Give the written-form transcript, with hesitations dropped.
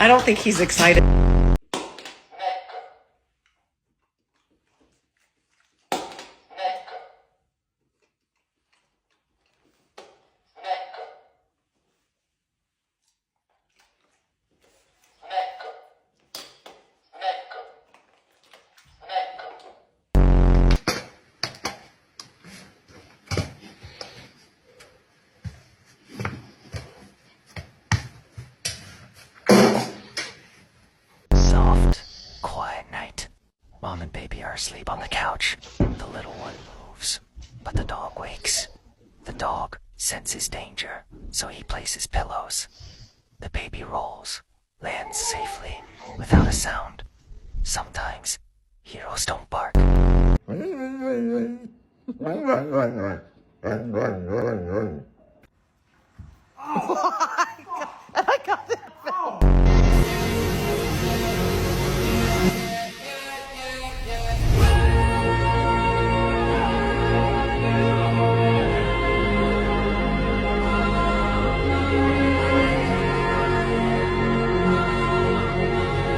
I don't think he's excited. Soft, quiet night. Mom and baby are asleep on the couch. The little one moves, but the dog wakes. The dog senses danger, so he places pillows. The baby rolls, lands safely, without a sound. Sometimes, heroes don't bark.